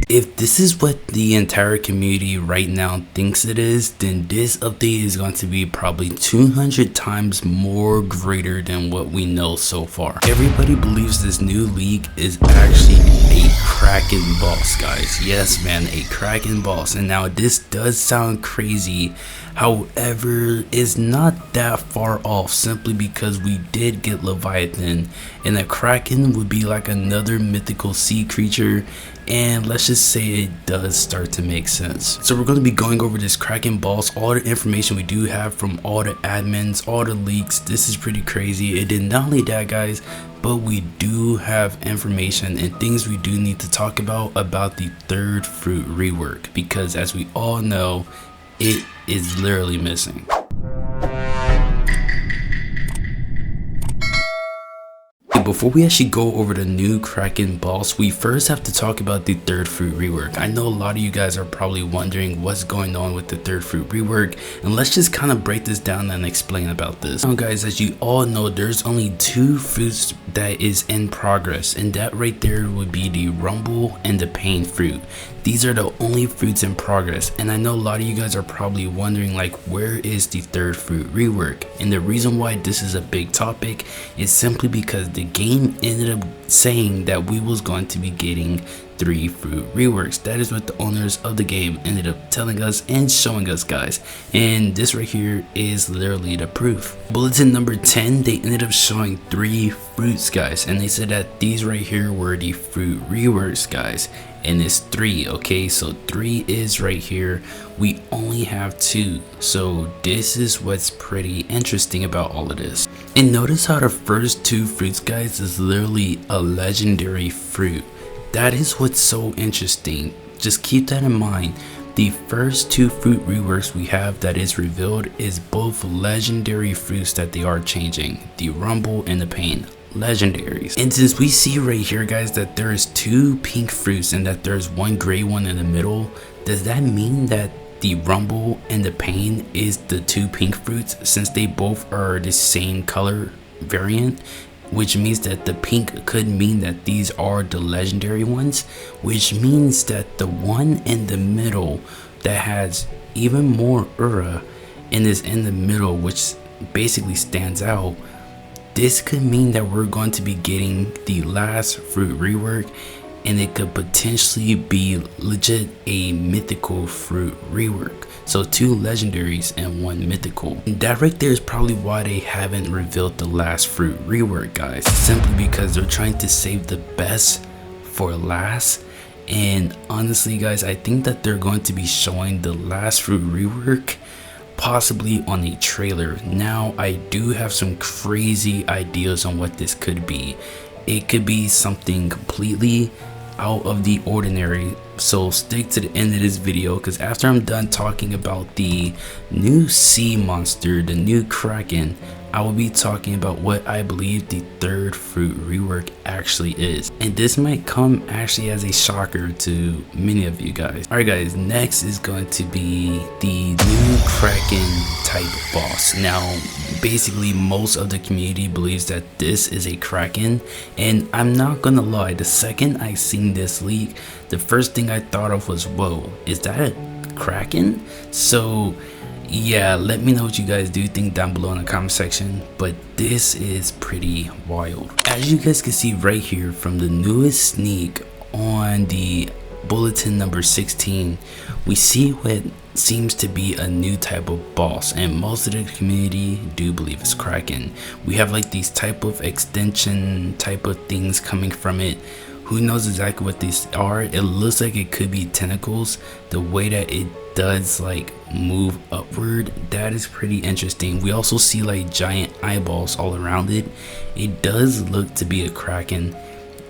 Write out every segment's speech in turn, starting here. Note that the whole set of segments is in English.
If this is what the entire community right now thinks it is, then this update is going to be probably 200 times more greater than what we know so far. Everybody believes this new league is actually a Kraken boss, guys. Yes, man, a Kraken boss. And now this does sound crazy. However, it's not that far off, simply because we did get Leviathan, and a Kraken would be like another mythical sea creature. And let's just say it does start to make sense. So we're going to be going over this Kraken boss, all the information we do have from all the admins, all the leaks. This is pretty crazy. It did not only that, guys, but we do have information and things we do need to talk about the third fruit rework, because as we all know, it is literally missing. Before we actually go over the new Kraken boss, we first have to talk about the third fruit rework. I know a lot of you guys are probably wondering what's going on with the third fruit rework, and let's just kind of break this down and explain about this. Now guys, as you all know, there's only two fruits that is in progress, and that right there would be the rumble and the pain fruit. These are the only fruits in progress, and I know a lot of you guys are probably wondering, like, where is the third fruit rework? And the reason why this is a big topic is simply because the game ended up saying that we was going to be getting 3 fruit reworks. That is what the owners of the game ended up telling us and showing us, guys, and this right here is literally the proof. Bulletin number 10, they ended up showing 3 fruits, guys, and they said that these right here were the fruit reworks, guys, and it's 3. Okay, so 3 is right here. We only have 2, so this is what's pretty interesting about all of this. And notice how the first 2 fruits, guys, is literally a legendary fruit. That is what's so interesting. Just keep that in mind. The first 2 fruit reworks we have that is revealed is both legendary fruits that they are changing, the rumble and the pain. Legendaries. And since we see right here, guys, that there is 2 pink fruits and that there's 1 gray one in the middle, does that mean that the rumble and the pain is the 2 pink fruits, since they both are the same color variant? Which means that the pink could mean that these are the legendary ones, which means that the one in the middle that has even more aura and is in the middle, which basically stands out, this could mean that we're going to be getting the last fruit rework, and it could potentially be legit a mythical fruit rework. So 2 legendaries and 1 mythical. And that right there is probably why they haven't revealed the last fruit rework, guys, simply because they're trying to save the best for last. And honestly, guys, I think that they're going to be showing the last fruit rework possibly on a trailer. Now I do have some crazy ideas on what this could be. It could be something completely out of the ordinary, so stick to the end of this video, because after I'm done talking about the new sea monster, the new Kraken, I will be talking about what I believe the third fruit rework actually is, and this might come actually as a shocker to many of you guys. Alright guys, next is going to be the new Kraken type boss. Now basically most of the community believes that this is a Kraken, and I'm not gonna lie, the second I seen this leak, the first thing I thought of was, whoa, is that a Kraken? So yeah, let me know what you guys do think down below in the comment section, but this is pretty wild. As you guys can see right here from the newest sneak on the bulletin number 16, we see what seems to be a new type of boss, and most of the community do believe it's Kraken. We have like these type of extension type of things coming from it. Who knows exactly what these are? It looks like it could be tentacles. The way that it does like move upward, that is pretty interesting. We also see like giant eyeballs all around it. It does look to be a Kraken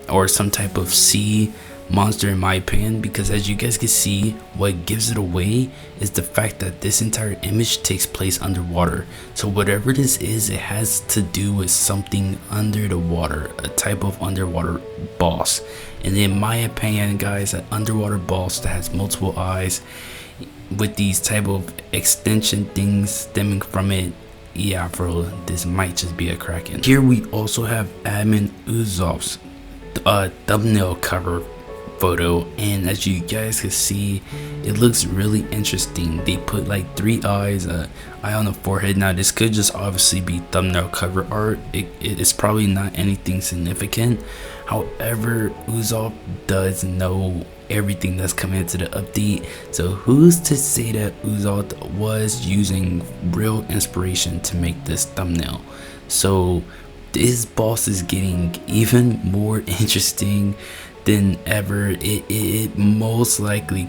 or some type of sea monster in my opinion, because as you guys can see, what gives it away is the fact that this entire image takes place underwater. So whatever this is, it has to do with something under the water, a type of underwater boss. And in my opinion, guys, an underwater boss that has multiple eyes with these type of extension things stemming from it, yeah bro, this might just be a Kraken. Here we also have admin Uzov's thumbnail cover photo, and as you guys can see, it looks really interesting. They put like 3 eyes, eye on the forehead. Now this could just obviously be thumbnail cover art. It's probably not anything significant. However, Usopp does know everything that's coming into the update, so who's to say that Usopp was using real inspiration to make this thumbnail? So this boss is getting even more interesting than ever. It most likely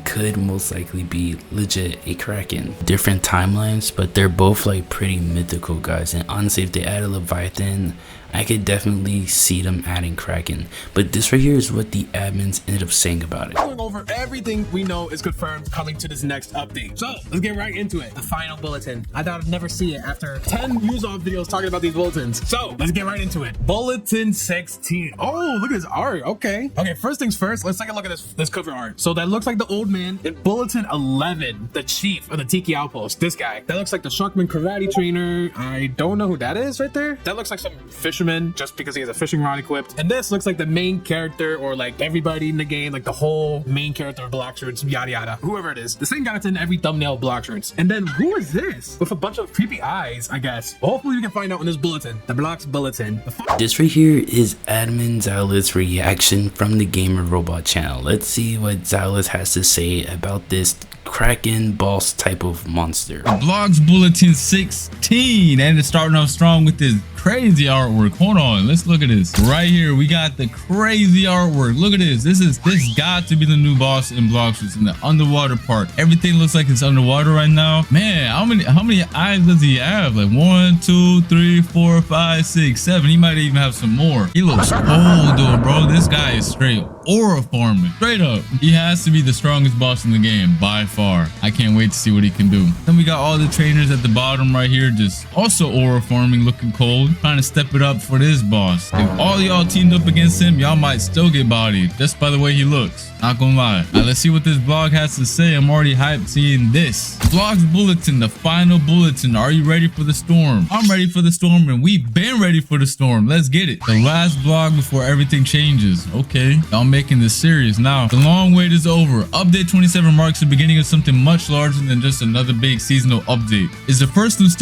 be legit a Kraken. Different timelines, but they're both like pretty mythical, guys, and honestly if they add a Leviathan, I could definitely see them adding Kraken. But this right here is what the admins ended up saying about it. Going over everything we know is confirmed coming to this next update. So let's get right into it. The final bulletin. I thought I'd never see it after 10 use-off videos talking about these bulletins. So let's get right into it. Bulletin 16. Oh, look at this art. Okay, first things first, let's take a look at this cover art. So that looks like the old man. In Bulletin 11, the chief of the Tiki Outpost, this guy. That looks like the Sharkman karate trainer. I don't know who that is right there. That looks like some fisherman just because he has a fishing rod equipped. And this looks like the main character, or like everybody in the game, like the whole main character of Blox Fruits, yada yada, whoever it is. The same guy that's in every thumbnail of Blox Fruits. And then who is this with a bunch of creepy eyes? I guess hopefully we can find out in this bulletin, the Blox bulletin. This right here is admin Xylis reaction from the Gamer Robot channel. Let's see what Xylis has to say about this Kraken boss type of monster. Blox Bulletin 16, and it's starting off strong with this crazy artwork. Hold on, let's look at this right here. We got the crazy artwork. Look at this. This got to be the new boss in Blox Fruits in the underwater part. Everything looks like it's underwater right now. Man, how many eyes does he have? Like 1, 2, 3, 4, 5, 6, 7. He might even have some more. He looks old though, bro. This guy is straight aura farming. Straight up. He has to be the strongest boss in the game by far. I can't wait to see what he can do. Then we got all the trainers at the bottom right here, just also aura farming, looking cold, trying to step it up for this boss. If all y'all teamed up against him, y'all might still get bodied just by the way he looks. Not gonna lie. Now let's see what this blog has to say. I'm already hyped seeing this. Blox Bulletin, the final bulletin. Are you ready for the storm? I'm ready for the storm, and we've been ready for the storm. Let's get it. The last blog before everything changes. Okay, y'all making this serious now. The long wait is over. Update 27 marks the beginning of something much larger than just another big seasonal update. Is the first new stuff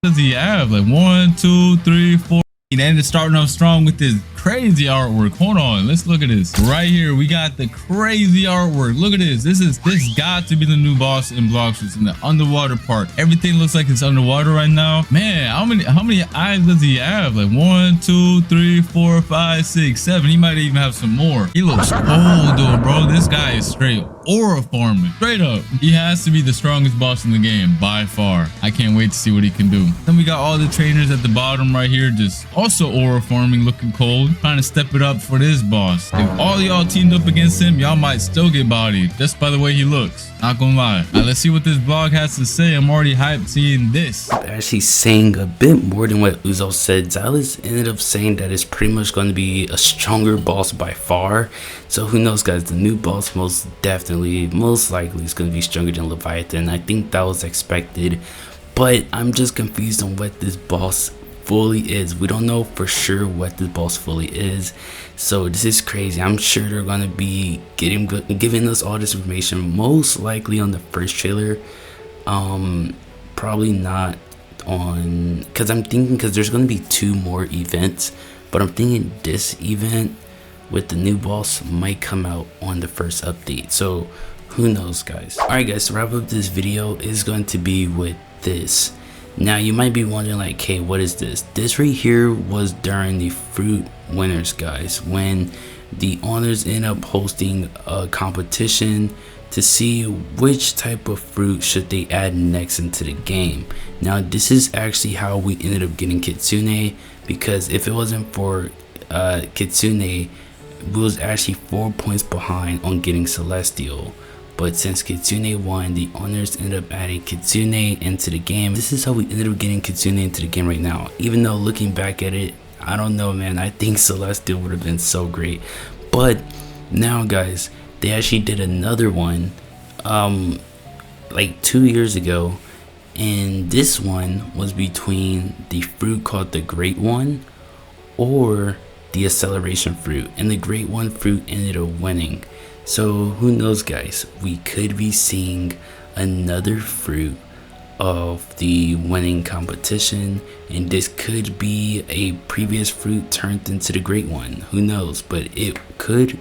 does he have? Like 1, 2, 3, 4. And it's starting off strong with this crazy artwork. Hold on, let's look at this right here. We got the crazy artwork. Look at this. This got to be the new boss in Blox Fruits in the underwater part. Everything looks like it's underwater right now. Man, how many eyes does he have? Like 1, 2, 3, 4, 5, 6, 7. He might even have some more. He looks old though, bro. This guy is straight aura farming. Straight up. He has to be the strongest boss in the game by far. I can't wait to see what he can do. Then we got all the trainers at the bottom right here, just also aura farming, looking cold, trying to step it up for this boss. If all y'all teamed up against him, y'all might still get bodied just by the way he looks. Not gonna lie. Now let's see what this blog has to say. I'm already hyped seeing this. Actually saying a bit more than what Usopp said. Xylis ended up saying that it's pretty much going to be a stronger boss by far. So who knows, guys? The new boss most likely is going to be stronger than Leviathan. I think that was expected, but I'm just confused on what this boss fully is. We don't know for sure what this boss fully is, so this is crazy. I'm sure they're gonna be giving us all this information most likely on the first trailer. Probably not on, because there's gonna be 2 more events, but I'm thinking this event with the new boss might come out on the first update. So who knows, guys? All right, guys, to wrap up this video is going to be with this. Now you might be wondering, like, hey, what is this? This right here was during the fruit winners, guys, when the owners end up hosting a competition to see which type of fruit should they add next into the game. Now this is actually how we ended up getting Kitsune, because if it wasn't for Kitsune, we was actually 4 points behind on getting Celestial. But since Kitsune won, the owners ended up adding Kitsune into the game. This is how we ended up getting Kitsune into the game right now. Even though looking back at it, I don't know, man. I think Celestial would have been so great. But now, guys, they actually did another one like 2 years ago. And this one was between the fruit called the Great One or the Acceleration Fruit. And the Great One fruit ended up winning. So who knows, guys, we could be seeing another fruit of the winning competition, and this could be a previous fruit turned into the great one. Who knows? But it could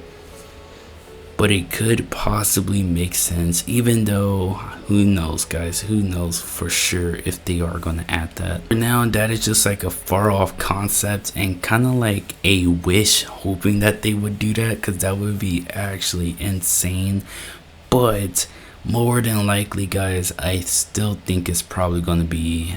possibly make sense, even though who knows, guys, who knows for sure if they are going to add that. For now, that is just like a far off concept and kind of like a wish, hoping that they would do that, because that would be actually insane. But more than likely, guys, I still think it's probably going to be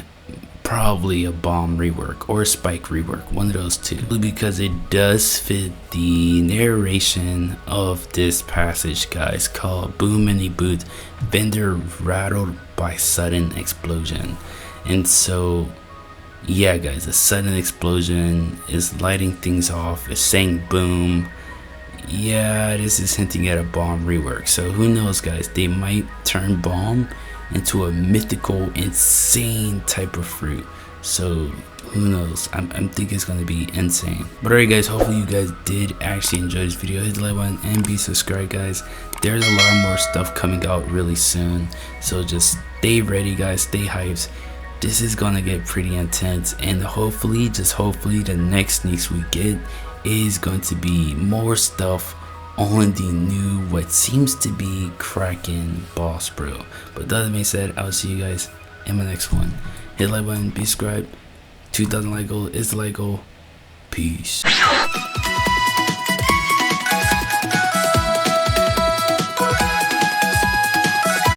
a bomb rework or a spike rework, one of those two, because it does fit the narration of this passage, guys, called "Boom in the boot, vendor rattled by sudden explosion." And so yeah, guys, a sudden explosion is lighting things off, it's saying boom. Yeah, this is hinting at a bomb rework. So who knows, guys, they might turn bomb into a mythical, insane type of fruit. So who knows, I'm thinking it's gonna be insane. But alright, guys, hopefully you guys did actually enjoy this video. Hit the like button and be subscribed, guys. There's a lot more stuff coming out really soon, so just stay ready, guys, stay hyped. This is gonna get pretty intense, and hopefully, just hopefully, the next sneaks we get is going to be more stuff on the new, what seems to be Kraken boss bro. But that being said, I'll see you guys in my next one. Hit the like button, be subscribed. 2,000 like goal is the like goal. Peace.